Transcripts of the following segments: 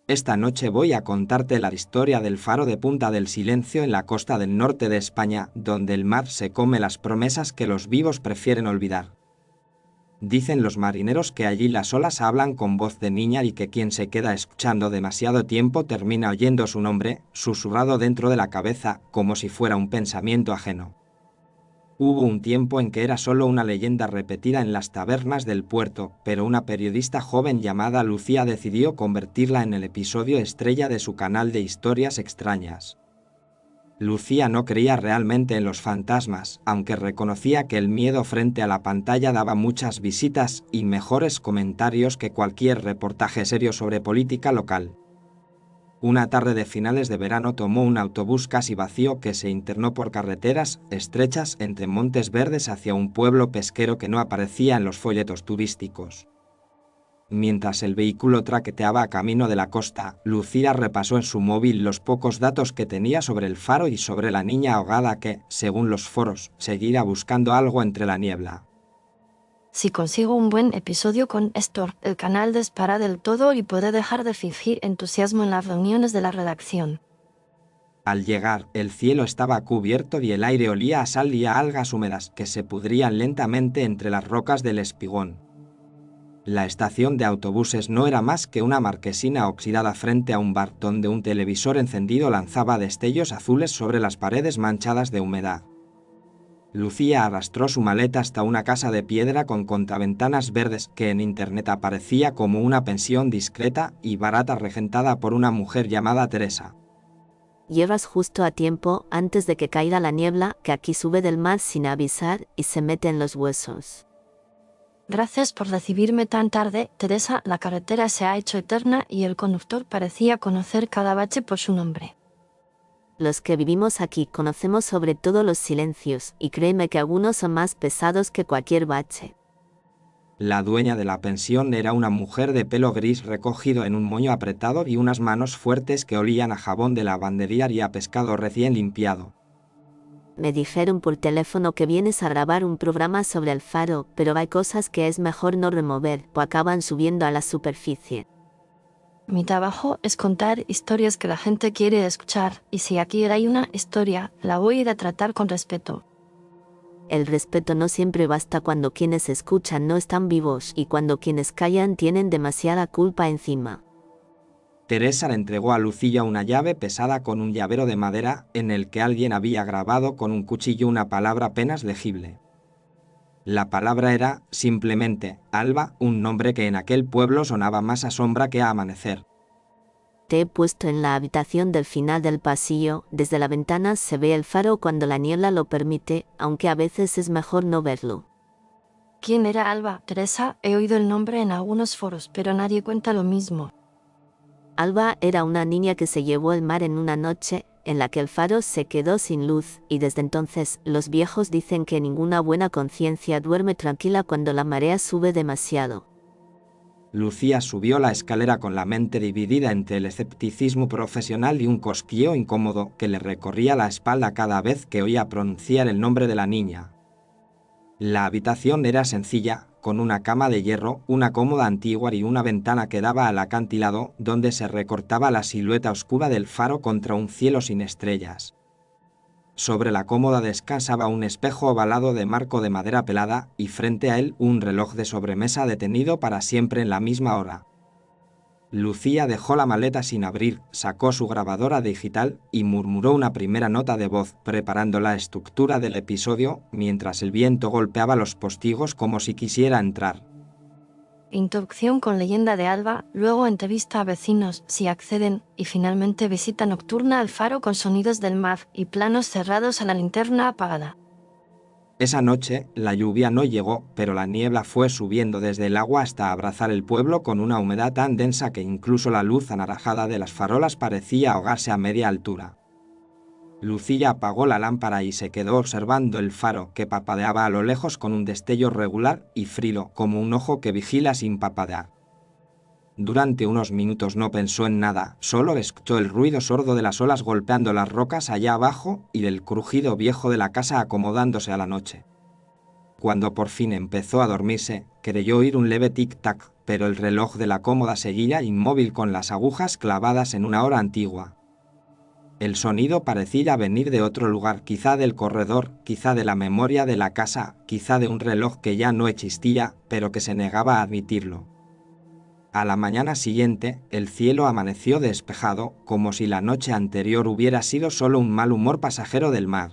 Esta noche voy a contarte la historia del faro de Punta del Silencio en la costa del norte de España, donde el mar se come las promesas que los vivos prefieren olvidar. Dicen los marineros que allí las olas hablan con voz de niña y que quien se queda escuchando demasiado tiempo termina oyendo su nombre, susurrado dentro de la cabeza, como si fuera un pensamiento ajeno. Hubo un tiempo en que era solo una leyenda repetida en las tabernas del puerto, pero una periodista joven llamada Lucía decidió convertirla en el episodio estrella de su canal de historias extrañas. Lucía no creía realmente en los fantasmas, aunque reconocía que el miedo frente a la pantalla daba muchas visitas y mejores comentarios que cualquier reportaje serio sobre política local. Una tarde de finales de verano tomó un autobús casi vacío que se internó por carreteras estrechas entre montes verdes hacia un pueblo pesquero que no aparecía en los folletos turísticos. Mientras el vehículo traqueteaba camino de la costa, Lucía repasó en su móvil los pocos datos que tenía sobre el faro y sobre la niña ahogada que, según los foros, seguía buscando algo entre la niebla. Si consigo un buen episodio con esto, el canal dispara del todo y puede dejar de fingir entusiasmo en las reuniones de la redacción. Al llegar, el cielo estaba cubierto y el aire olía a sal y a algas húmedas que se pudrían lentamente entre las rocas del espigón. La estación de autobuses no era más que una marquesina oxidada frente a un bar donde un televisor encendido lanzaba destellos azules sobre las paredes manchadas de humedad. Lucía arrastró su maleta hasta una casa de piedra con contraventanas verdes que en internet aparecía como una pensión discreta y barata regentada por una mujer llamada Teresa. Llegas justo a tiempo antes de que caiga la niebla que aquí sube del mar sin avisar y se mete en los huesos. Gracias por recibirme tan tarde, Teresa. La carretera se ha hecho eterna y el conductor parecía conocer cada bache por su nombre. Los que vivimos aquí conocemos sobre todo los silencios, y créeme que algunos son más pesados que cualquier bache. La dueña de la pensión era una mujer de pelo gris recogido en un moño apretado y unas manos fuertes que olían a jabón de lavandería y a pescado recién limpiado. Me dijeron por teléfono que vienes a grabar un programa sobre el faro, pero hay cosas que es mejor no remover, o acaban subiendo a la superficie. Mi trabajo es contar historias que la gente quiere escuchar, y si aquí hay una historia, la voy a ir a tratar con respeto. El respeto no siempre basta cuando quienes escuchan no están vivos y cuando quienes callan tienen demasiada culpa encima. Teresa le entregó a Lucía una llave pesada con un llavero de madera en el que alguien había grabado con un cuchillo una palabra apenas legible. La palabra era, simplemente, Alba, un nombre que en aquel pueblo sonaba más a sombra que a amanecer. Te he puesto en la habitación del final del pasillo, desde la ventana se ve el faro cuando la niebla lo permite, aunque a veces es mejor no verlo. ¿Quién era Alba? Teresa, he oído el nombre en algunos foros, pero nadie cuenta lo mismo. Alba era una niña que se llevó el mar en una noche, en la que el faro se quedó sin luz, y desde entonces, los viejos dicen que ninguna buena conciencia duerme tranquila cuando la marea sube demasiado. Lucía subió la escalera con la mente dividida entre el escepticismo profesional y un cosquilleo incómodo que le recorría la espalda cada vez que oía pronunciar el nombre de la niña. La habitación era sencilla, con una cama de hierro, una cómoda antigua y una ventana que daba al acantilado, donde se recortaba la silueta oscura del faro contra un cielo sin estrellas. Sobre la cómoda descansaba un espejo ovalado de marco de madera pelada, y frente a él un reloj de sobremesa detenido para siempre en la misma hora. Lucía dejó la maleta sin abrir, sacó su grabadora digital y murmuró una primera nota de voz, preparando la estructura del episodio, mientras el viento golpeaba los postigos como si quisiera entrar. Introducción con leyenda de Alba, luego entrevista a vecinos, si acceden, y finalmente visita nocturna al faro con sonidos del mar y planos cerrados a la linterna apagada. Esa noche, la lluvia no llegó, pero la niebla fue subiendo desde el agua hasta abrazar el pueblo con una humedad tan densa que incluso la luz anaranjada de las farolas parecía ahogarse a media altura. Lucía apagó la lámpara y se quedó observando el faro que parpadeaba a lo lejos con un destello regular y frío como un ojo que vigila sin parpadear. Durante unos minutos no pensó en nada, solo escuchó el ruido sordo de las olas golpeando las rocas allá abajo y del crujido viejo de la casa acomodándose a la noche. Cuando por fin empezó a dormirse, creyó oír un leve tic-tac, pero el reloj de la cómoda seguía inmóvil con las agujas clavadas en una hora antigua. El sonido parecía venir de otro lugar, quizá del corredor, quizá de la memoria de la casa, quizá de un reloj que ya no existía, pero que se negaba a admitirlo. A la mañana siguiente, el cielo amaneció despejado, como si la noche anterior hubiera sido solo un mal humor pasajero del mar.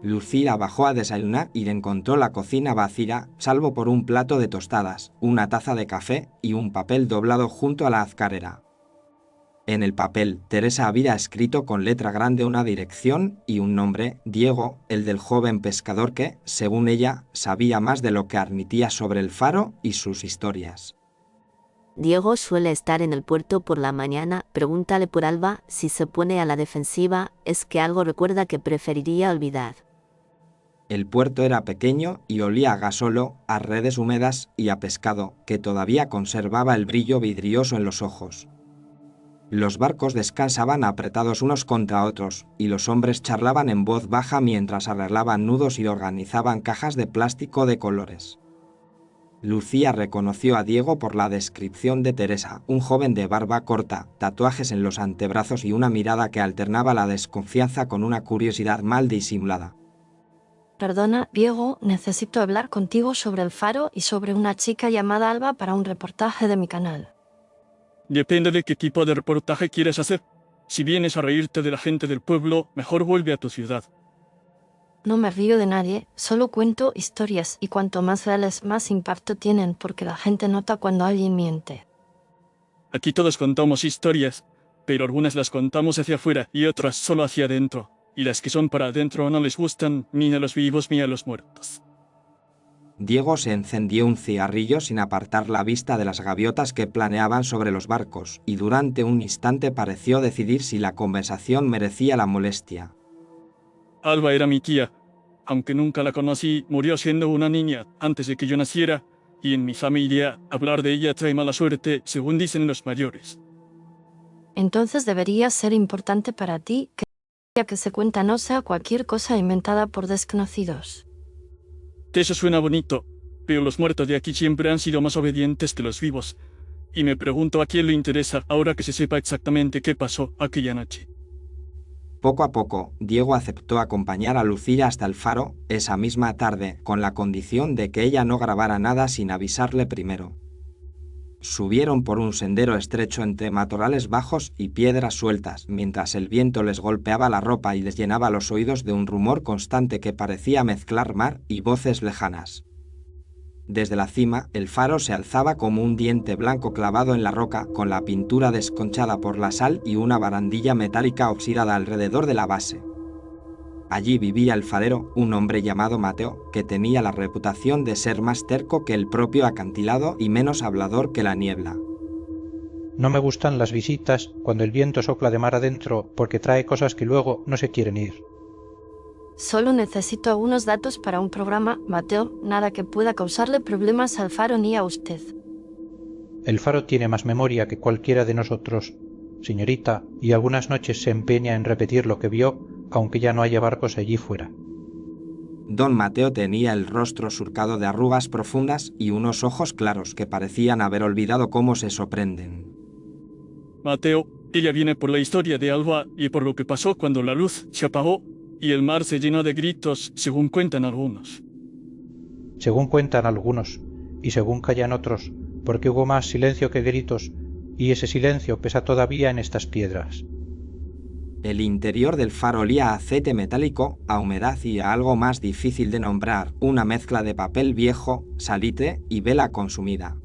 Lucía bajó a desayunar y encontró la cocina vacía, salvo por un plato de tostadas, una taza de café y un papel doblado junto a la azcarera. En el papel, Teresa había escrito con letra grande una dirección y un nombre, Diego, el del joven pescador que, según ella, sabía más de lo que admitía sobre el faro y sus historias. Diego suele estar en el puerto por la mañana, pregúntale por Alba, si se pone a la defensiva, es que algo recuerda que preferiría olvidar. El puerto era pequeño y olía a gasolo, a redes húmedas y a pescado, que todavía conservaba el brillo vidrioso en los ojos. Los barcos descansaban apretados unos contra otros, y los hombres charlaban en voz baja mientras arreglaban nudos y organizaban cajas de plástico de colores. Lucía reconoció a Diego por la descripción de Teresa, un joven de barba corta, tatuajes en los antebrazos y una mirada que alternaba la desconfianza con una curiosidad mal disimulada. Perdona, Diego, necesito hablar contigo sobre el faro y sobre una chica llamada Alba para un reportaje de mi canal. Depende de qué tipo de reportaje quieres hacer. Si vienes a reírte de la gente del pueblo, mejor vuelve a tu ciudad. No me río de nadie, solo cuento historias y cuanto más reales más impacto tienen porque la gente nota cuando alguien miente. Aquí todos contamos historias, pero algunas las contamos hacia afuera y otras solo hacia adentro. Y las que son para adentro no les gustan ni a los vivos ni a los muertos. Diego se encendió un cigarrillo sin apartar la vista de las gaviotas que planeaban sobre los barcos, y durante un instante pareció decidir si la conversación merecía la molestia. Alba era mi tía. Aunque nunca la conocí, murió siendo una niña antes de que yo naciera, y en mi familia hablar de ella trae mala suerte, según dicen los mayores. Entonces debería ser importante para ti que la que se cuenta no sea cualquier cosa inventada por desconocidos. Eso suena bonito, pero los muertos de aquí siempre han sido más obedientes que los vivos, y me pregunto a quién le interesa ahora que se sepa exactamente qué pasó aquella noche. Poco a poco, Diego aceptó acompañar a Lucía hasta el faro esa misma tarde, con la condición de que ella no grabara nada sin avisarle primero. Subieron por un sendero estrecho entre matorrales bajos y piedras sueltas, mientras el viento les golpeaba la ropa y les llenaba los oídos de un rumor constante que parecía mezclar mar y voces lejanas. Desde la cima, el faro se alzaba como un diente blanco clavado en la roca, con la pintura desconchada por la sal y una barandilla metálica oxidada alrededor de la base. Allí vivía el farero, un hombre llamado Mateo, que tenía la reputación de ser más terco que el propio acantilado y menos hablador que la niebla. No me gustan las visitas cuando el viento sopla de mar adentro porque trae cosas que luego no se quieren ir. Solo necesito algunos datos para un programa, Mateo, nada que pueda causarle problemas al faro ni a usted. El faro tiene más memoria que cualquiera de nosotros, señorita, y algunas noches se empeña en repetir lo que vio, aunque ya no haya barcos allí fuera. Don Mateo tenía el rostro surcado de arrugas profundas y unos ojos claros que parecían haber olvidado cómo se sorprenden. Mateo, ella viene por la historia de Alba y por lo que pasó cuando la luz se apagó y el mar se llenó de gritos, según cuentan algunos. Según cuentan algunos, y según callan otros, porque hubo más silencio que gritos, y ese silencio pesa todavía en estas piedras. El interior del faro olía a aceite metálico, a humedad y a algo más difícil de nombrar, una mezcla de papel viejo, salitre y vela consumida.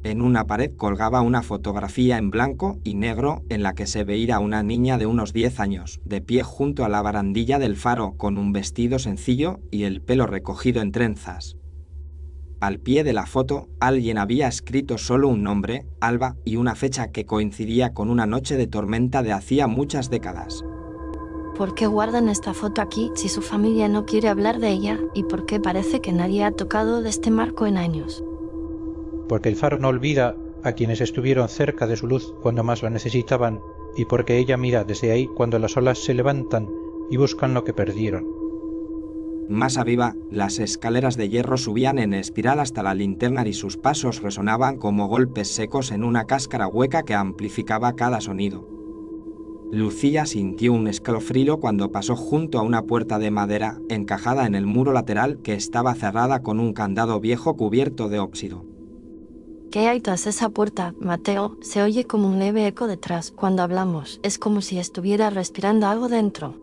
En una pared colgaba una fotografía en blanco y negro en la que se veía una niña de unos 10 años, de pie junto a la barandilla del faro con un vestido sencillo y el pelo recogido en trenzas. Al pie de la foto, alguien había escrito solo un nombre, Alba, y una fecha que coincidía con una noche de tormenta de hacía muchas décadas. ¿Por qué guardan esta foto aquí si su familia no quiere hablar de ella? ¿Y por qué parece que nadie ha tocado de este marco en años? Porque el faro no olvida a quienes estuvieron cerca de su luz cuando más la necesitaban, y porque ella mira desde ahí cuando las olas se levantan y buscan lo que perdieron. Más arriba, las escaleras de hierro subían en espiral hasta la linterna y sus pasos resonaban como golpes secos en una cáscara hueca que amplificaba cada sonido. Lucía sintió un escalofrío cuando pasó junto a una puerta de madera encajada en el muro lateral que estaba cerrada con un candado viejo cubierto de óxido. ¿Qué hay tras esa puerta, Mateo? Se oye como un leve eco detrás cuando hablamos. Es como si estuviera respirando algo dentro.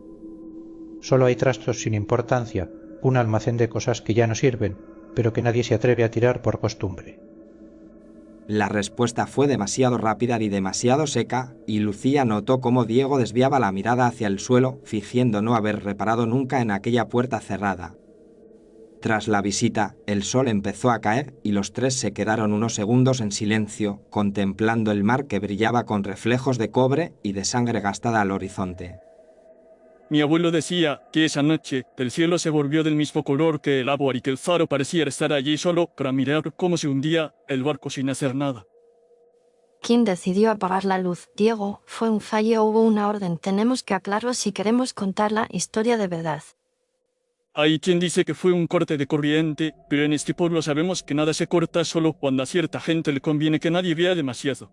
Solo hay trastos sin importancia, un almacén de cosas que ya no sirven, pero que nadie se atreve a tirar por costumbre. La respuesta fue demasiado rápida y demasiado seca, y Lucía notó cómo Diego desviaba la mirada hacia el suelo, fingiendo no haber reparado nunca en aquella puerta cerrada. Tras la visita, el sol empezó a caer y los tres se quedaron unos segundos en silencio, contemplando el mar que brillaba con reflejos de cobre y de sangre gastada al horizonte. Mi abuelo decía que esa noche el cielo se volvió del mismo color que el agua y que el faro parecía estar allí solo para mirar cómo se hundía el barco sin hacer nada. ¿Quién decidió apagar la luz? Diego, ¿fue un fallo o hubo una orden? Tenemos que aclararlo si queremos contar la historia de verdad. Hay quien dice que fue un corte de corriente, pero en este pueblo sabemos que nada se corta solo cuando a cierta gente le conviene que nadie vea demasiado.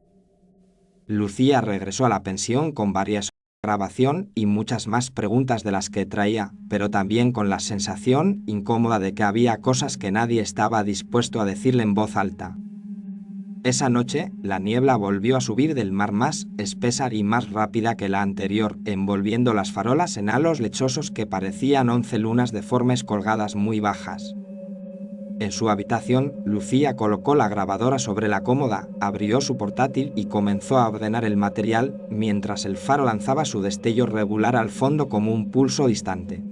Lucía regresó a la pensión con varias grabación y muchas más preguntas de las que traía, pero también con la sensación incómoda de que había cosas que nadie estaba dispuesto a decirle en voz alta. Esa noche, la niebla volvió a subir del mar más espesa y más rápida que la anterior, envolviendo las farolas en halos lechosos que parecían 11 lunas deformes colgadas muy bajas. En su habitación, Lucía colocó la grabadora sobre la cómoda, abrió su portátil y comenzó a ordenar el material mientras el faro lanzaba su destello regular al fondo como un pulso distante.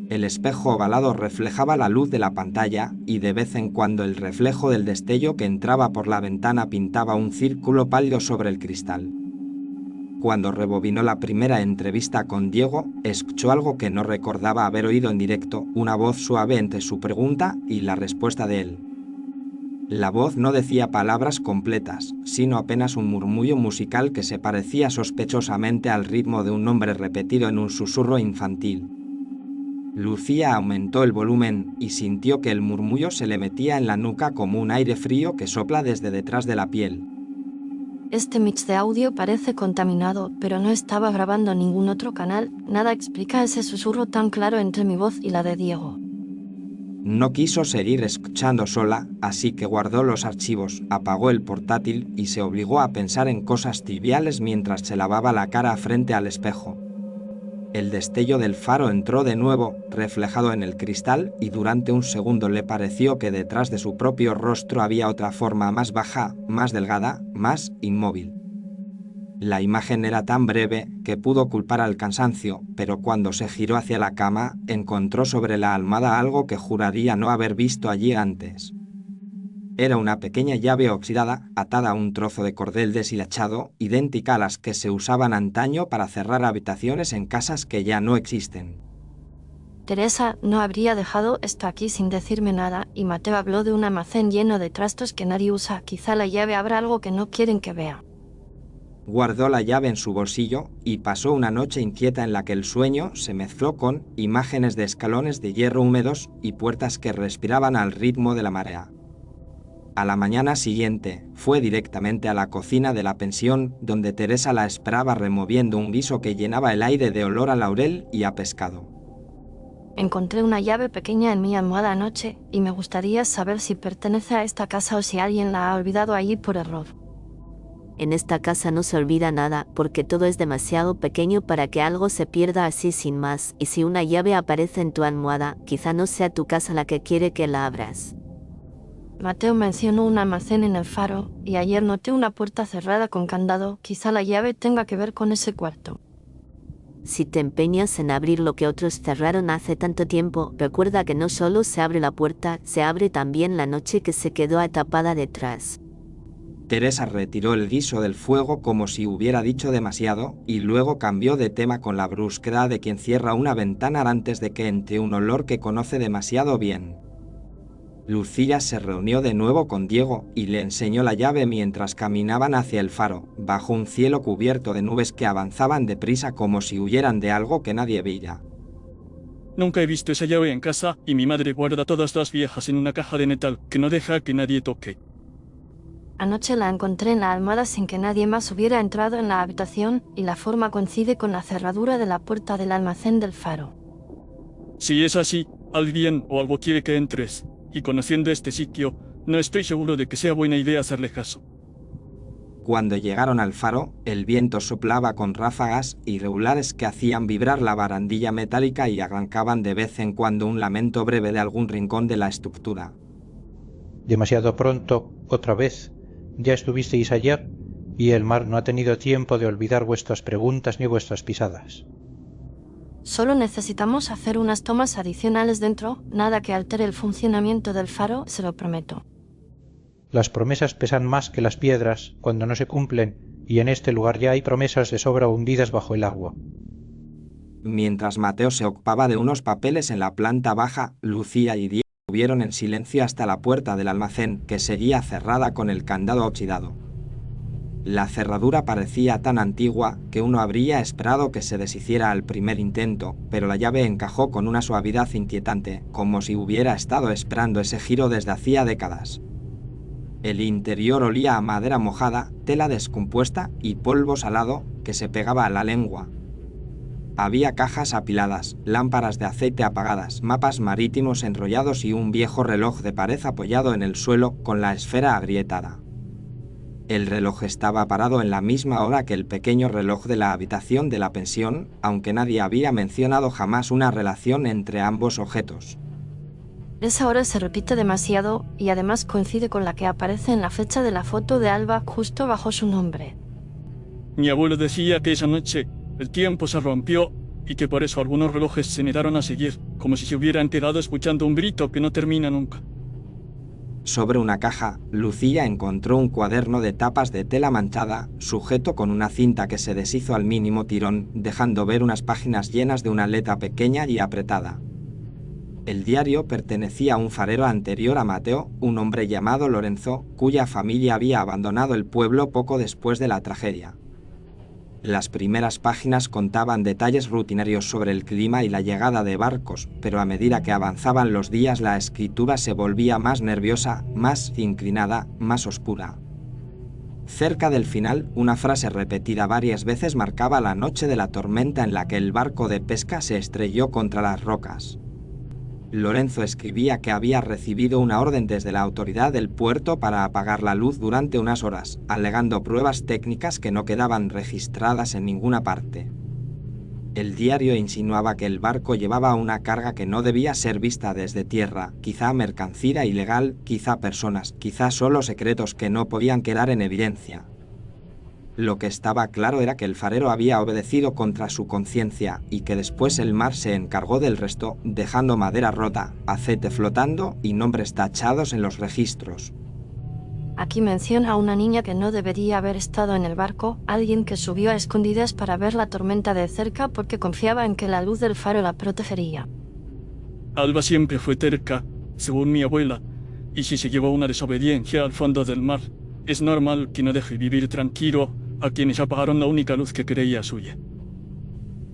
El espejo ovalado reflejaba la luz de la pantalla y de vez en cuando el reflejo del destello que entraba por la ventana pintaba un círculo pálido sobre el cristal. Cuando rebobinó la primera entrevista con Diego, escuchó algo que no recordaba haber oído en directo, una voz suave entre su pregunta y la respuesta de él. La voz no decía palabras completas, sino apenas un murmullo musical que se parecía sospechosamente al ritmo de un nombre repetido en un susurro infantil. Lucía aumentó el volumen y sintió que el murmullo se le metía en la nuca como un aire frío que sopla desde detrás de la piel. Este mix de audio parece contaminado, pero no estaba grabando ningún otro canal. Nada explica ese susurro tan claro entre mi voz y la de Diego. No quiso seguir escuchando sola, así que guardó los archivos, apagó el portátil y se obligó a pensar en cosas triviales mientras se lavaba la cara frente al espejo. El destello del faro entró de nuevo, reflejado en el cristal, y durante un segundo le pareció que detrás de su propio rostro había otra forma más baja, más delgada, más inmóvil. La imagen era tan breve que pudo culpar al cansancio, pero cuando se giró hacia la cama, encontró sobre la almohada algo que juraría no haber visto allí antes. Era una pequeña llave oxidada, atada a un trozo de cordel deshilachado, idéntica a las que se usaban antaño para cerrar habitaciones en casas que ya no existen. Teresa no habría dejado esto aquí sin decirme nada, y Mateo habló de un almacén lleno de trastos que nadie usa. Quizá la llave abra algo que no quieren que vea. Guardó la llave en su bolsillo y pasó una noche inquieta en la que el sueño se mezcló con imágenes de escalones de hierro húmedos y puertas que respiraban al ritmo de la marea. A la mañana siguiente, fue directamente a la cocina de la pensión, donde Teresa la esperaba removiendo un guiso que llenaba el aire de olor a laurel y a pescado. Encontré una llave pequeña en mi almohada anoche, y me gustaría saber si pertenece a esta casa o si alguien la ha olvidado allí por error. En esta casa no se olvida nada, porque todo es demasiado pequeño para que algo se pierda así sin más, y si una llave aparece en tu almohada, quizá no sea tu casa la que quiere que la abras. Mateo mencionó un almacén en el faro, y ayer noté una puerta cerrada con candado. Quizá la llave tenga que ver con ese cuarto. Si te empeñas en abrir lo que otros cerraron hace tanto tiempo, recuerda que no solo se abre la puerta, se abre también la noche que se quedó atapada detrás. Teresa retiró el guiso del fuego como si hubiera dicho demasiado, y luego cambió de tema con la brusquedad de quien cierra una ventana antes de que entre un olor que conoce demasiado bien. Lucía se reunió de nuevo con Diego y le enseñó la llave mientras caminaban hacia el faro, bajo un cielo cubierto de nubes que avanzaban deprisa como si huyeran de algo que nadie veía. Nunca he visto esa llave en casa y mi madre guarda todas las viejas en una caja de metal que no deja que nadie toque. Anoche la encontré en la almohada sin que nadie más hubiera entrado en la habitación y la forma coincide con la cerradura de la puerta del almacén del faro. Si es así, alguien o algo quiere que entres, y conociendo este sitio, no estoy seguro de que sea buena idea hacerle caso. Cuando llegaron al faro, el viento soplaba con ráfagas irregulares que hacían vibrar la barandilla metálica y arrancaban de vez en cuando un lamento breve de algún rincón de la estructura. Demasiado pronto, otra vez, ya estuvisteis ayer, y el mar no ha tenido tiempo de olvidar vuestras preguntas ni vuestras pisadas. Solo necesitamos hacer unas tomas adicionales dentro, nada que altere el funcionamiento del faro, se lo prometo. Las promesas pesan más que las piedras cuando no se cumplen, y en este lugar ya hay promesas de sobra hundidas bajo el agua. Mientras Mateo se ocupaba de unos papeles en la planta baja, Lucía y Diego subieron en silencio hasta la puerta del almacén, que seguía cerrada con el candado oxidado. La cerradura parecía tan antigua que uno habría esperado que se deshiciera al primer intento, pero la llave encajó con una suavidad inquietante, como si hubiera estado esperando ese giro desde hacía décadas. El interior olía a madera mojada, tela descompuesta y polvo salado que se pegaba a la lengua. Había cajas apiladas, lámparas de aceite apagadas, mapas marítimos enrollados y un viejo reloj de pared apoyado en el suelo con la esfera agrietada. El reloj estaba parado en la misma hora que el pequeño reloj de la habitación de la pensión, aunque nadie había mencionado jamás una relación entre ambos objetos. Esa hora se repite demasiado y además coincide con la que aparece en la fecha de la foto de Alba justo bajo su nombre. Mi abuelo decía que esa noche el tiempo se rompió y que por eso algunos relojes se negaron a seguir, como si se hubieran quedado escuchando un grito que no termina nunca. Sobre una caja, Lucía encontró un cuaderno de tapas de tela manchada, sujeto con una cinta que se deshizo al mínimo tirón, dejando ver unas páginas llenas de una letra pequeña y apretada. El diario pertenecía a un farero anterior a Mateo, un hombre llamado Lorenzo, cuya familia había abandonado el pueblo poco después de la tragedia. Las primeras páginas contaban detalles rutinarios sobre el clima y la llegada de barcos, pero a medida que avanzaban los días la escritura se volvía más nerviosa, más inclinada, más oscura. Cerca del final, una frase repetida varias veces marcaba la noche de la tormenta en la que el barco de pesca se estrelló contra las rocas. Lorenzo escribía que había recibido una orden desde la autoridad del puerto para apagar la luz durante unas horas, alegando pruebas técnicas que no quedaban registradas en ninguna parte. El diario insinuaba que el barco llevaba una carga que no debía ser vista desde tierra, quizá mercancía ilegal, quizá personas, quizá solo secretos que no podían quedar en evidencia. Lo que estaba claro era que el farero había obedecido contra su conciencia y que después el mar se encargó del resto, dejando madera rota, aceite flotando y nombres tachados en los registros. Aquí menciona a una niña que no debería haber estado en el barco, alguien que subió a escondidas para ver la tormenta de cerca porque confiaba en que la luz del faro la protegería. Alba siempre fue terca, según mi abuela, y si se llevó una desobediencia al fondo del mar, es normal que no deje vivir tranquilo a quienes apagaron la única luz que creía suya.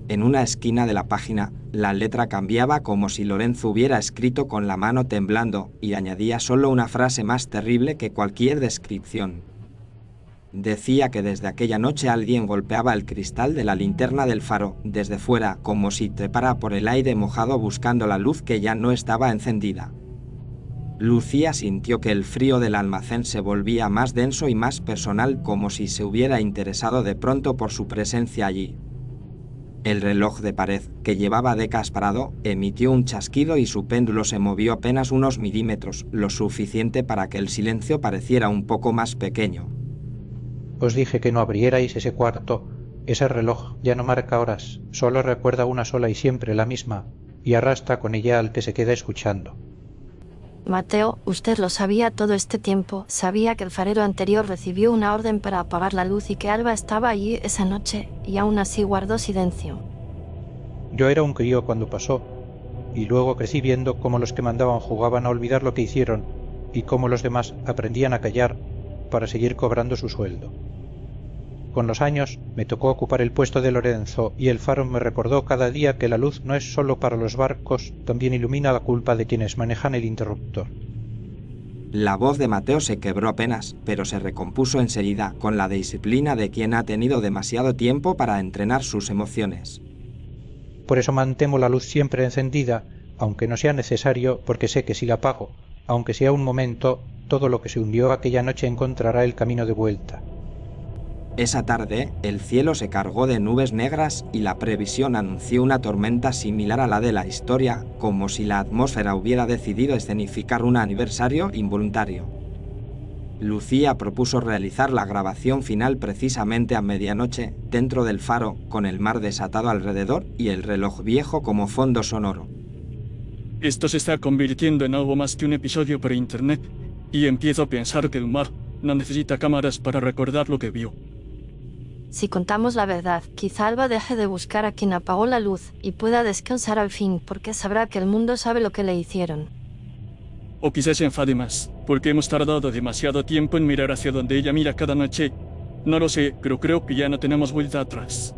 En una esquina de la página, la letra cambiaba como si Lorenzo hubiera escrito con la mano temblando y añadía solo una frase más terrible que cualquier descripción. Decía que desde aquella noche alguien golpeaba el cristal de la linterna del faro, desde fuera, como si trepara por el aire mojado buscando la luz que ya no estaba encendida. Lucía sintió que el frío del almacén se volvía más denso y más personal, como si se hubiera interesado de pronto por su presencia allí. El reloj de pared, que llevaba décadas parado, emitió un chasquido y su péndulo se movió apenas unos milímetros, lo suficiente para que el silencio pareciera un poco más pequeño. Os dije que no abrierais ese cuarto. Ese reloj ya no marca horas, solo recuerda una sola y siempre la misma, y arrastra con ella al que se queda escuchando. Mateo, usted lo sabía todo este tiempo, sabía que el farero anterior recibió una orden para apagar la luz y que Alba estaba allí esa noche, y aún así guardó silencio. Yo era un crío cuando pasó, y luego crecí viendo cómo los que mandaban jugaban a olvidar lo que hicieron, y cómo los demás aprendían a callar para seguir cobrando su sueldo. Con los años me tocó ocupar el puesto de Lorenzo y el faro me recordó cada día que la luz no es solo para los barcos, también ilumina la culpa de quienes manejan el interruptor. La voz de Mateo se quebró apenas, pero se recompuso enseguida con la disciplina de quien ha tenido demasiado tiempo para entrenar sus emociones. Por eso mantengo la luz siempre encendida, aunque no sea necesario, porque sé que si la apago, aunque sea un momento, todo lo que se hundió aquella noche encontrará el camino de vuelta. Esa tarde, el cielo se cargó de nubes negras y la previsión anunció una tormenta similar a la de la historia, como si la atmósfera hubiera decidido escenificar un aniversario involuntario. Lucía propuso realizar la grabación final precisamente a medianoche, dentro del faro, con el mar desatado alrededor y el reloj viejo como fondo sonoro. Esto se está convirtiendo en algo más que un episodio por internet, y empiezo a pensar que el mar no necesita cámaras para recordar lo que vio. Si contamos la verdad, quizá Alba deje de buscar a quien apagó la luz y pueda descansar al fin, porque sabrá que el mundo sabe lo que le hicieron. O quizás se enfade más, porque hemos tardado demasiado tiempo en mirar hacia donde ella mira cada noche. No lo sé, pero creo que ya no tenemos vuelta atrás.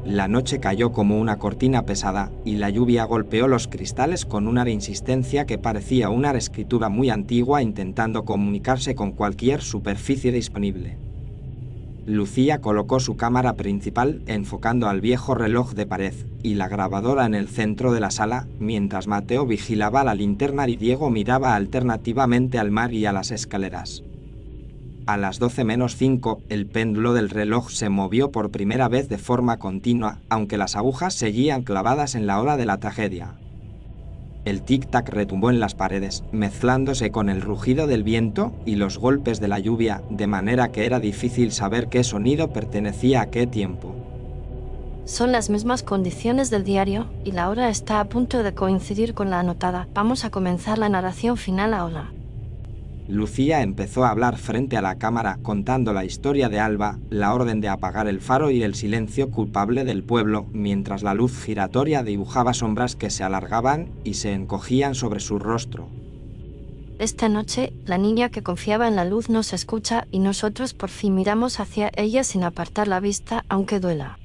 La noche cayó como una cortina pesada y la lluvia golpeó los cristales con una insistencia que parecía una escritura muy antigua intentando comunicarse con cualquier superficie disponible. Lucía colocó su cámara principal enfocando al viejo reloj de pared y la grabadora en el centro de la sala, mientras Mateo vigilaba la linterna y Diego miraba alternativamente al mar y a las escaleras. A las 12 menos 5, el péndulo del reloj se movió por primera vez de forma continua, aunque las agujas seguían clavadas en la hora de la tragedia. El tic-tac retumbó en las paredes, mezclándose con el rugido del viento y los golpes de la lluvia, de manera que era difícil saber qué sonido pertenecía a qué tiempo. Son las mismas condiciones del diario, y la hora está a punto de coincidir con la anotada. Vamos a comenzar la narración final ahora. Lucía empezó a hablar frente a la cámara contando la historia de Alba, la orden de apagar el faro y el silencio culpable del pueblo, mientras la luz giratoria dibujaba sombras que se alargaban y se encogían sobre su rostro. Esta noche, la niña que confiaba en la luz nos escucha y nosotros por fin miramos hacia ella sin apartar la vista, aunque duela.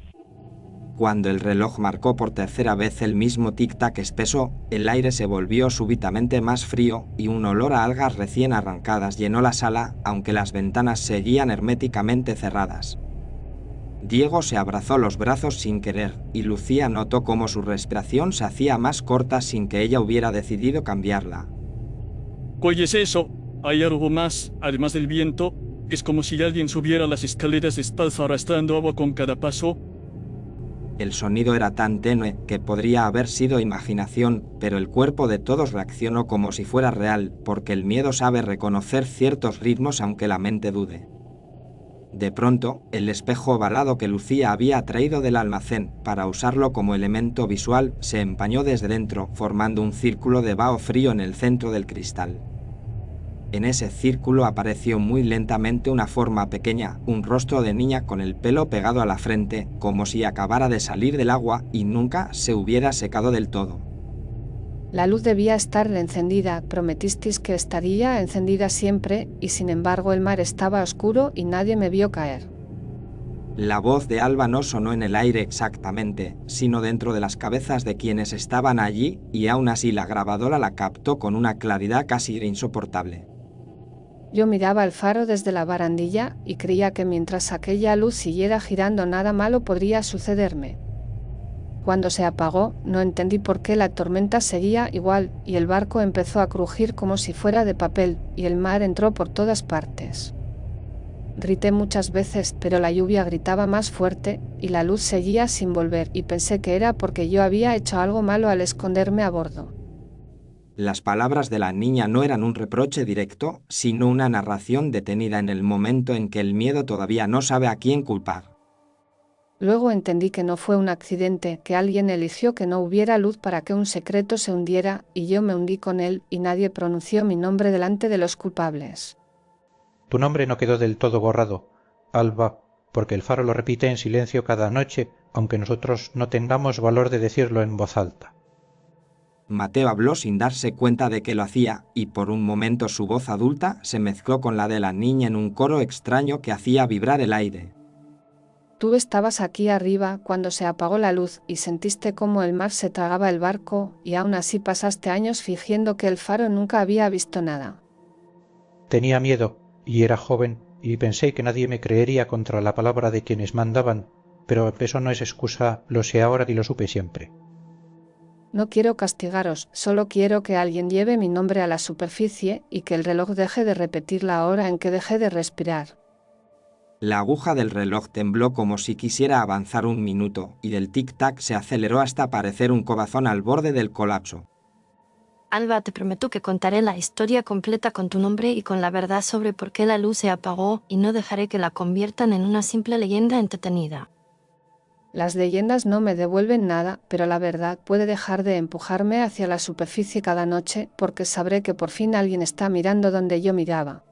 Cuando el reloj marcó por tercera vez el mismo tic-tac espeso, el aire se volvió súbitamente más frío y un olor a algas recién arrancadas llenó la sala, aunque las ventanas seguían herméticamente cerradas. Diego se abrazó los brazos sin querer, y Lucía notó cómo su respiración se hacía más corta sin que ella hubiera decidido cambiarla. ¿Oyes eso? Hay algo más, además del viento. Es como si alguien subiera las escaleras descalzo arrastrando agua con cada paso. El sonido era tan tenue que podría haber sido imaginación, pero el cuerpo de todos reaccionó como si fuera real, porque el miedo sabe reconocer ciertos ritmos aunque la mente dude. De pronto, el espejo ovalado que Lucía había traído del almacén para usarlo como elemento visual se empañó desde dentro, formando un círculo de vaho frío en el centro del cristal. En ese círculo apareció muy lentamente una forma pequeña, un rostro de niña con el pelo pegado a la frente, como si acabara de salir del agua y nunca se hubiera secado del todo. La luz debía estar encendida, prometisteis que estaría encendida siempre, y sin embargo el mar estaba oscuro y nadie me vio caer. La voz de Alba no sonó en el aire exactamente, sino dentro de las cabezas de quienes estaban allí, y aún así la grabadora la captó con una claridad casi insoportable. Yo miraba el faro desde la barandilla y creía que mientras aquella luz siguiera girando nada malo podría sucederme. Cuando se apagó, no entendí por qué la tormenta seguía igual y el barco empezó a crujir como si fuera de papel y el mar entró por todas partes. Grité muchas veces, pero la lluvia gritaba más fuerte y la luz seguía sin volver y pensé que era porque yo había hecho algo malo al esconderme a bordo. Las palabras de la niña no eran un reproche directo, sino una narración detenida en el momento en que el miedo todavía no sabe a quién culpar. Luego entendí que no fue un accidente, que alguien eligió que no hubiera luz para que un secreto se hundiera, y yo me hundí con él, y nadie pronunció mi nombre delante de los culpables. Tu nombre no quedó del todo borrado, Alba, porque el faro lo repite en silencio cada noche, aunque nosotros no tengamos valor de decirlo en voz alta. Mateo habló sin darse cuenta de que lo hacía, y por un momento su voz adulta se mezcló con la de la niña en un coro extraño que hacía vibrar el aire. Tú estabas aquí arriba cuando se apagó la luz y sentiste cómo el mar se tragaba el barco, y aún así pasaste años fingiendo que el faro nunca había visto nada. Tenía miedo, y era joven, y pensé que nadie me creería contra la palabra de quienes mandaban, pero eso no es excusa, lo sé ahora y lo supe siempre. No quiero castigaros, solo quiero que alguien lleve mi nombre a la superficie y que el reloj deje de repetir la hora en que dejé de respirar. La aguja del reloj tembló como si quisiera avanzar un minuto, y del tic-tac se aceleró hasta parecer un corazón al borde del colapso. Alba, te prometo que contaré la historia completa con tu nombre y con la verdad sobre por qué la luz se apagó, y no dejaré que la conviertan en una simple leyenda entretenida. Las leyendas no me devuelven nada, pero la verdad puede dejar de empujarme hacia la superficie cada noche, porque sabré que por fin alguien está mirando donde yo miraba.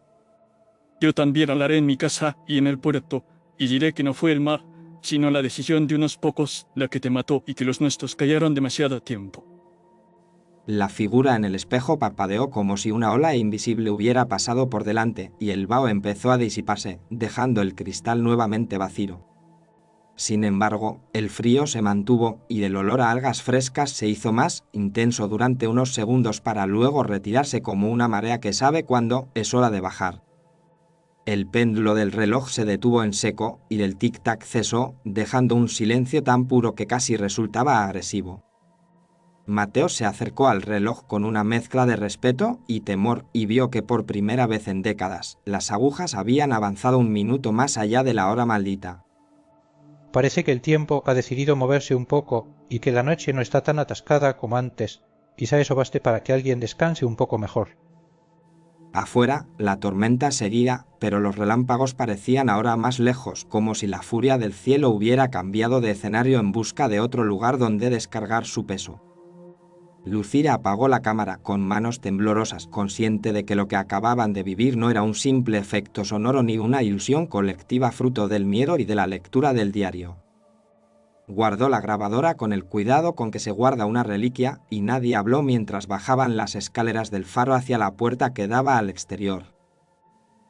Yo también hablaré en mi casa y en el puerto, y diré que no fue el mar, sino la decisión de unos pocos la que te mató y que los nuestros callaron demasiado tiempo. La figura en el espejo parpadeó como si una ola invisible hubiera pasado por delante, y el vaho empezó a disiparse, dejando el cristal nuevamente vacío. Sin embargo, el frío se mantuvo y el olor a algas frescas se hizo más intenso durante unos segundos para luego retirarse como una marea que sabe cuándo es hora de bajar. El péndulo del reloj se detuvo en seco y el tic-tac cesó, dejando un silencio tan puro que casi resultaba agresivo. Mateo se acercó al reloj con una mezcla de respeto y temor y vio que por primera vez en décadas, las agujas habían avanzado un minuto más allá de la hora maldita. Parece que el tiempo ha decidido moverse un poco y que la noche no está tan atascada como antes. Quizá eso baste para que alguien descanse un poco mejor. Afuera, la tormenta seguía, pero los relámpagos parecían ahora más lejos, como si la furia del cielo hubiera cambiado de escenario en busca de otro lugar donde descargar su peso. Lucía apagó la cámara con manos temblorosas, consciente de que lo que acababan de vivir no era un simple efecto sonoro ni una ilusión colectiva fruto del miedo y de la lectura del diario. Guardó la grabadora con el cuidado con que se guarda una reliquia y nadie habló mientras bajaban las escaleras del faro hacia la puerta que daba al exterior.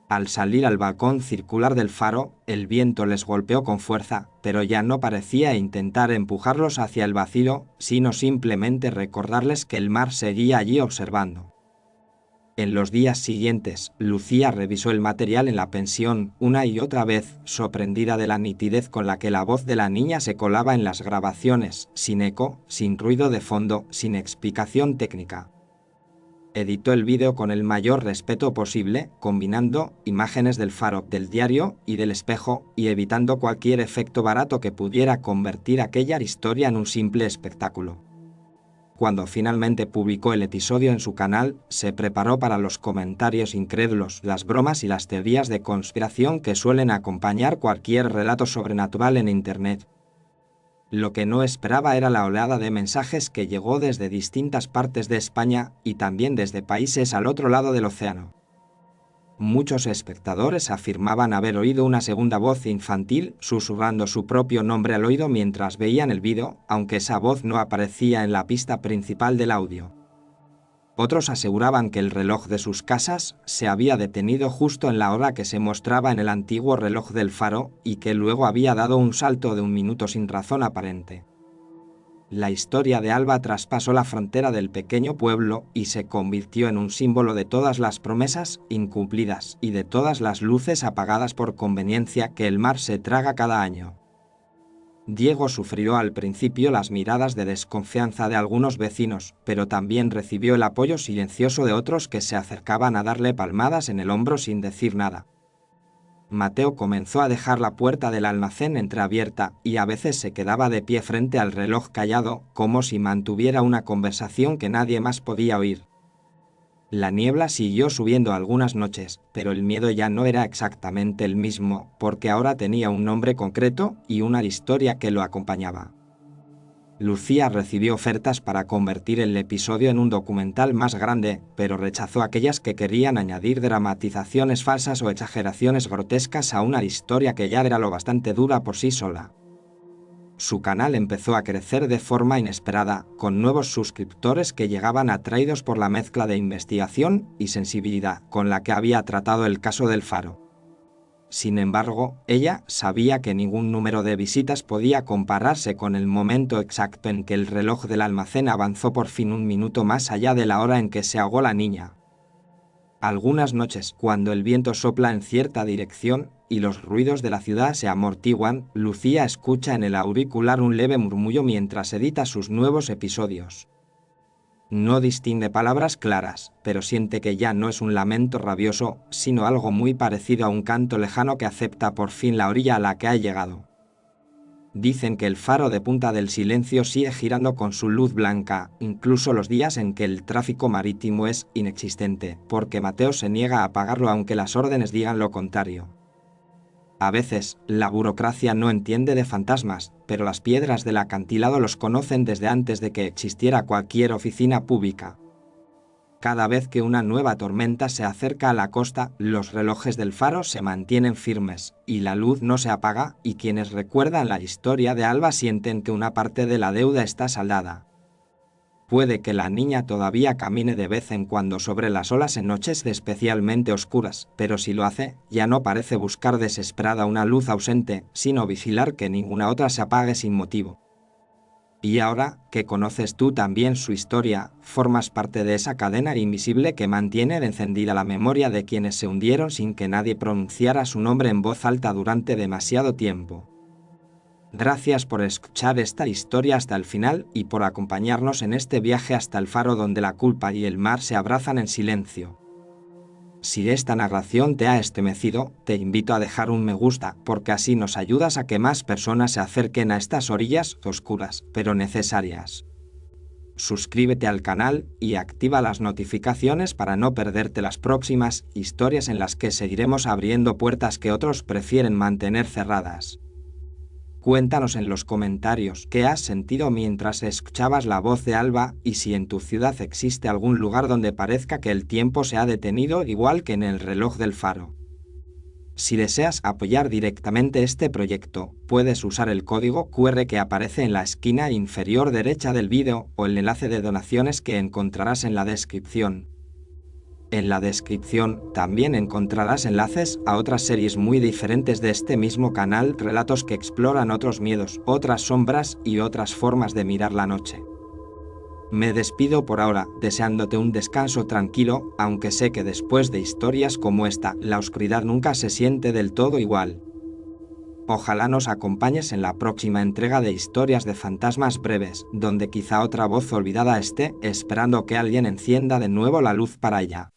Al salir al balcón circular del faro, el viento les golpeó con fuerza, pero ya no parecía intentar empujarlos hacia el vacío, sino simplemente recordarles que el mar seguía allí observando. En los días siguientes, Lucía revisó el material en la pensión una y otra vez, sorprendida de la nitidez con la que la voz de la niña se colaba en las grabaciones, sin eco, sin ruido de fondo, sin explicación técnica. Editó el vídeo con el mayor respeto posible, combinando imágenes del faro, del diario y del espejo, y evitando cualquier efecto barato que pudiera convertir aquella historia en un simple espectáculo. Cuando finalmente publicó el episodio en su canal, se preparó para los comentarios incrédulos, las bromas y las teorías de conspiración que suelen acompañar cualquier relato sobrenatural en Internet. Lo que no esperaba era la oleada de mensajes que llegó desde distintas partes de España y también desde países al otro lado del océano. Muchos espectadores afirmaban haber oído una segunda voz infantil susurrando su propio nombre al oído mientras veían el vídeo, aunque esa voz no aparecía en la pista principal del audio. Otros aseguraban que el reloj de sus casas se había detenido justo en la hora que se mostraba en el antiguo reloj del faro y que luego había dado un salto de un minuto sin razón aparente. La historia de Alba traspasó la frontera del pequeño pueblo y se convirtió en un símbolo de todas las promesas incumplidas y de todas las luces apagadas por conveniencia que el mar se traga cada año. Diego sufrió al principio las miradas de desconfianza de algunos vecinos, pero también recibió el apoyo silencioso de otros que se acercaban a darle palmadas en el hombro sin decir nada. Mateo comenzó a dejar la puerta del almacén entreabierta y a veces se quedaba de pie frente al reloj callado, como si mantuviera una conversación que nadie más podía oír. La niebla siguió subiendo algunas noches, pero el miedo ya no era exactamente el mismo, porque ahora tenía un nombre concreto y una historia que lo acompañaba. Lucía recibió ofertas para convertir el episodio en un documental más grande, pero rechazó aquellas que querían añadir dramatizaciones falsas o exageraciones grotescas a una historia que ya era lo bastante dura por sí sola. Su canal empezó a crecer de forma inesperada, con nuevos suscriptores que llegaban atraídos por la mezcla de investigación y sensibilidad con la que había tratado el caso del faro. Sin embargo, ella sabía que ningún número de visitas podía compararse con el momento exacto en que el reloj del almacén avanzó por fin un minuto más allá de la hora en que se ahogó la niña. Algunas noches, cuando el viento sopla en cierta dirección y los ruidos de la ciudad se amortiguan, Lucía escucha en el auricular un leve murmullo mientras edita sus nuevos episodios. No distingue palabras claras, pero siente que ya no es un lamento rabioso, sino algo muy parecido a un canto lejano que acepta por fin la orilla a la que ha llegado. Dicen que el faro de Punta del Silencio sigue girando con su luz blanca, incluso los días en que el tráfico marítimo es inexistente, porque Mateo se niega a apagarlo aunque las órdenes digan lo contrario. A veces, la burocracia no entiende de fantasmas, pero las piedras del acantilado los conocen desde antes de que existiera cualquier oficina pública. Cada vez que una nueva tormenta se acerca a la costa, los relojes del faro se mantienen firmes, y la luz no se apaga, y quienes recuerdan la historia de Alba sienten que una parte de la deuda está saldada. Puede que la niña todavía camine de vez en cuando sobre las olas en noches especialmente oscuras, pero si lo hace, ya no parece buscar desesperada una luz ausente, sino vigilar que ninguna otra se apague sin motivo. Y ahora, que conoces tú también su historia, formas parte de esa cadena invisible que mantiene encendida la memoria de quienes se hundieron sin que nadie pronunciara su nombre en voz alta durante demasiado tiempo. Gracias por escuchar esta historia hasta el final y por acompañarnos en este viaje hasta el faro donde la culpa y el mar se abrazan en silencio. Si esta narración te ha estremecido, te invito a dejar un me gusta, porque así nos ayudas a que más personas se acerquen a estas orillas oscuras, pero necesarias. Suscríbete al canal y activa las notificaciones para no perderte las próximas historias en las que seguiremos abriendo puertas que otros prefieren mantener cerradas. Cuéntanos en los comentarios qué has sentido mientras escuchabas la voz de Alba y si en tu ciudad existe algún lugar donde parezca que el tiempo se ha detenido igual que en el reloj del faro. Si deseas apoyar directamente este proyecto, puedes usar el código QR que aparece en la esquina inferior derecha del vídeo o el enlace de donaciones que encontrarás en la descripción. En la descripción también encontrarás enlaces a otras series muy diferentes de este mismo canal, relatos que exploran otros miedos, otras sombras y otras formas de mirar la noche. Me despido por ahora, deseándote un descanso tranquilo, aunque sé que después de historias como esta, la oscuridad nunca se siente del todo igual. Ojalá nos acompañes en la próxima entrega de Historias de Fantasmas Breves, donde quizá otra voz olvidada esté esperando que alguien encienda de nuevo la luz para ella.